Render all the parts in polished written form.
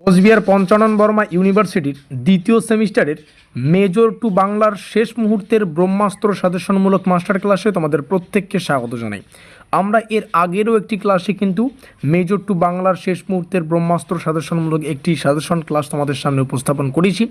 কোচবিহার পঞ্চানন বর্মা ইউনিভার্সিটির দ্বিতীয় সেমিস্টারের মেজর টু বাংলার শেষ মুহূর্তের ব্রহ্মাস্ত্র সাজেশনমূলক মাস্টার ক্লাসে তোমাদের প্রত্যেককে স্বাগত জানাই। আমরা এর আগেরও একটি ক্লাসে কিন্তু মেজর টু বাংলার শেষ মুহূর্তের ব্রহ্মাস্ত্র সাজেশনমূলক একটি সাজেশন ক্লাস তোমাদের সামনে উপস্থাপন করেছি,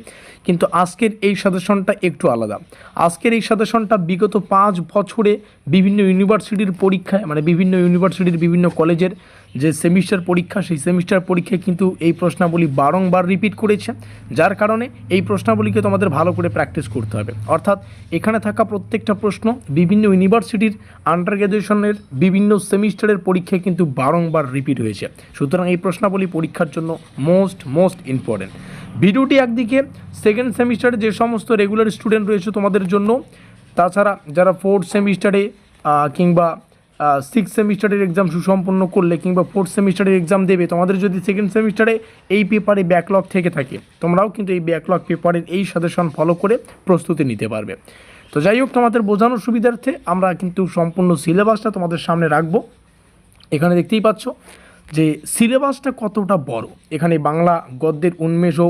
কিন্তু আজকের এই সাজেশনটা একটু আলাদা। আজকের এই সাজেশনটা বিগত 5 বছরে বিভিন্ন ইউনিভার্সিটির পরীক্ষায়, মানে বিভিন্ন ইউনিভার্সিটির বিভিন্ন কলেজের যে সেমিস্টার পরীক্ষা, সেই সেমিস্টার পরীক্ষায় কিন্তু এই প্রশ্নাবলী বারংবার রিপিট করেছে, যার কারণে এই প্রশ্নাবলীকে তোমাদের ভালো করে প্র্যাকটিস করতে হবে। অর্থাৎ এখানে থাকা প্রত্যেকটা প্রশ্ন বিভিন্ন ইউনিভার্সিটির আন্ডার গ্র্যাজুয়েশনের বিভিন্ন সেমিস্টারের পরীক্ষায় কিন্তু বারংবার রিপিট হয়েছে। সুতরাং এই প্রশ্নাবলী পরীক্ষার জন্য মোস্ট ইম্পর্টেন্ট। ভিডিওটি একদিকে সেকেন্ড সেমিস্টারে যে সমস্ত রেগুলার স্টুডেন্ট রয়েছে তোমাদের জন্য, তাছাড়া যারা 4th সেমিস্টারে কিংবা 6th সেমিস্টারের এক্সাম সুসম্পন্ন করলে কিংবা 4th সেমিস্টারের এক্সাম দেবে, তোমাদের যদি সেকেন্ড সেমিস্টারে এই পেপারে ব্যাকলগ থেকে থাকে, তোমরাও কিন্তু এই ব্যাকলগ পেপারের এই সাজেশন ফলো করে প্রস্তুতি নিতে পারবে। তো যাই হোক, তোমাদের বোঝানোর সুবিধার্থে আমরা কিন্তু সম্পূর্ণ সিলেবাসটা তোমাদের সামনে রাখবো। এখানে দেখতেই পাচ্ছ যে সিলেবাসটা কতটা বড়। এখানে বাংলা গদ্যের উন্মেষ ও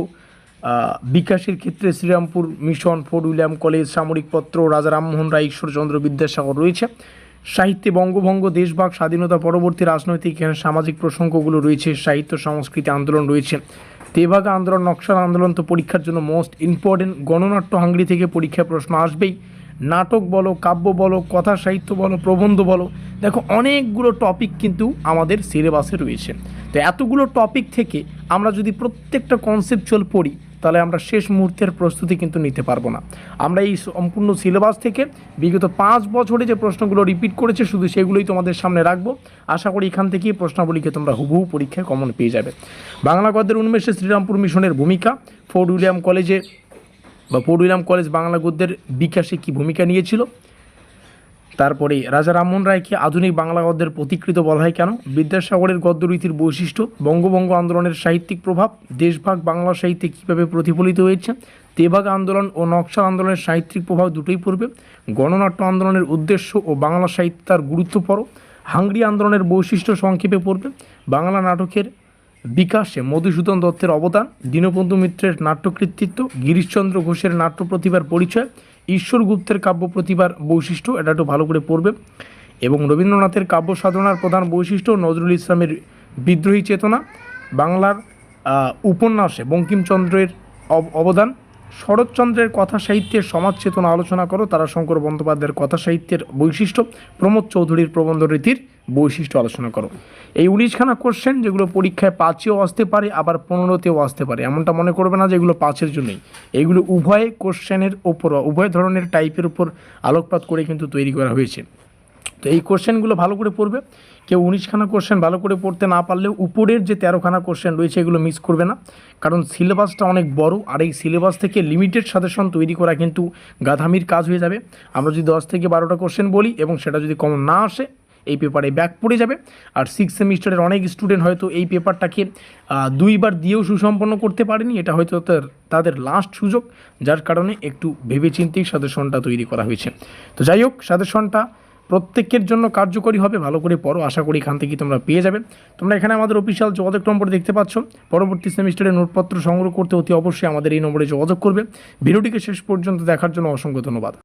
বিকাশের ক্ষেত্রে Serampore mission, Fort William College, সামরিক পত্র, রাজা রামমোহন রায়, ঈশ্বরচন্দ্র বিদ্যাসাগর রয়েছে। সাহিত্যে বঙ্গভঙ্গ, দেশভাগ, স্বাধীনতা পরবর্তী রাজনৈতিক এখানে সামাজিক প্রসঙ্গগুলো রয়েছে। সাহিত্য সংস্কৃতি আন্দোলন রয়েছে। তেভাগা আন্দোলন, নকশাল আন্দোলন তো পরীক্ষার জন্য মোস্ট ইম্পর্টেন্ট। গণনাট্য হাঙ্গরি থেকে পরীক্ষায় প্রশ্ন আসবেই। নাটক বলো, কাব্য বলো, কথা সাহিত্য বলো, প্রবন্ধ বলো, দেখো অনেকগুলো টপিক কিন্তু আমাদের সিলেবাসে রয়েছে। তো এতগুলো টপিক থেকে আমরা যদি প্রত্যেকটা কনসেপচুয়াল পড়ি, তাহলে আমরা শেষ মুহূর্তের প্রস্তুতি কিন্তু নিতে পারবো না। আমরা এই সম্পূর্ণ সিলেবাস থেকে বিগত 5 বছরে যে প্রশ্নগুলো রিপিট করেছে, শুধু সেগুলোই তোমাদের সামনে রাখবো। আশা করি এখান থেকেই প্রশ্নাবলীকে তোমরা হুবহু পরীক্ষায় কমন পেয়ে যাবে। বাংলা গদ্যের উন্মেষে শ্রীরামপুর মিশনের ভূমিকা, ফোর্ট উইলিয়াম কলেজে বা ফোর্ট উইলিয়াম কলেজ বাংলা গদ্যের বিকাশে কী ভূমিকা নিয়েছিল। তারপরে রাজা রামমোহন রায়কে আধুনিক বাংলা গদ্যের প্রতিকৃত বলা হয় কেন, বিদ্যাসাগরের গদ্যরীতির বৈশিষ্ট্য, বঙ্গভঙ্গ আন্দোলনের সাহিত্যিক প্রভাব, দেশভাগ বাংলা সাহিত্যে কীভাবে প্রতিফলিত হয়েছে, তেভাগা আন্দোলন ও নকশাল আন্দোলনের সাহিত্যিক প্রভাব দুটোই পড়বে। গণনাট্য আন্দোলনের উদ্দেশ্য ও বাংলা সাহিত্য তার গুরুত্ব পড়ো। হাঙ্গরি আন্দোলনের বৈশিষ্ট্য সংক্ষেপে পড়বে। বাংলা নাটকের বিকাশে মধুসূদন দত্তের অবদান, দীনবন্ধু মিত্রের নাট্যকৃতিত্ব, গিরিশচন্দ্র ঘোষের নাট্য প্রতিভার পরিচয়, ঈশ্বর গুপ্তের কাব্য প্রতিভার বৈশিষ্ট্য, এটা একটু ভালো করে পড়বে। এবং রবীন্দ্রনাথের কাব্য সাধনার প্রধান বৈশিষ্ট্য, নজরুল ইসলামের বিদ্রোহী চেতনা, বাংলার উপন্যাসে বঙ্কিমচন্দ্রের অবদান, শরৎচন্দ্রের কথা সাহিত্যের সমাজ চেতনা আলোচনা করো, তারাশঙ্কর বন্দ্যোপাধ্যায়ের কথা সাহিত্যের বৈশিষ্ট্য, প্রমোদ চৌধুরীর প্রবন্ধ রীতির বৈশিষ্ট্য আলোচনা করো। এই 19খানা কোশ্চেন, যেগুলো পরীক্ষায় 5এও আসতে পারে, আবার 15তেও আসতে পারে। এমনটা মনে করবে না যে এগুলো 5-এর জন্যই। এইগুলো উভয় কোশ্চেনের ওপর, উভয় ধরনের টাইপের উপর আলোকপাত করে কিন্তু তৈরি করা হয়েছে। তো এই কোশ্চেনগুলো ভালো করে পড়বে। কেউ 19খানা কোশ্চেন ভালো করে পড়তে না পারলেও উপরের যে 13খানা কোশ্চেন রয়েছে এগুলো মিস করবে না, কারণ সিলেবাসটা অনেক বড়। আর এই সিলেবাস থেকে লিমিটেড সাজেশন তৈরি করা কিন্তু গাধামির কাজ হয়ে যাবে। আমরা যদি 10 থেকে 12টা কোশ্চেন বলি এবং সেটা যদি কমন না আসে, এই পেপারে ব্যাক পড়ে যাবে। আর 6th সেমিস্টারের অনেক স্টুডেন্ট হয়তো এই পেপারটাকে 2বার দিয়েও সুসম্পন্ন করতে পারেনি। এটা হয়তো তাদের লাস্ট সুযোগ, যার কারণে একটু ভেবেচিন্তেই সাজেশনটা তৈরি করা হয়েছে। তো যাই হোক, সাজেশনটা প্রত্যেকের জন্য কার্যকরী হবে। ভালো করে পড়ো, আশা করি এখান থেকে তোমরা পেয়ে যাবে। তোমরা এখানে আমাদের অফিসিয়াল যোগাযোগ নম্বর দেখতে পাচ্ছ। পরবর্তী সেমিস্টারে নোটপত্র সংগ্রহ করতে অতি অবশ্যই আমাদের এই নম্বরে যোগাযোগ করবে। ভিডিওটিকে শেষ পর্যন্ত দেখার জন্য অসংখ্য ধন্যবাদ।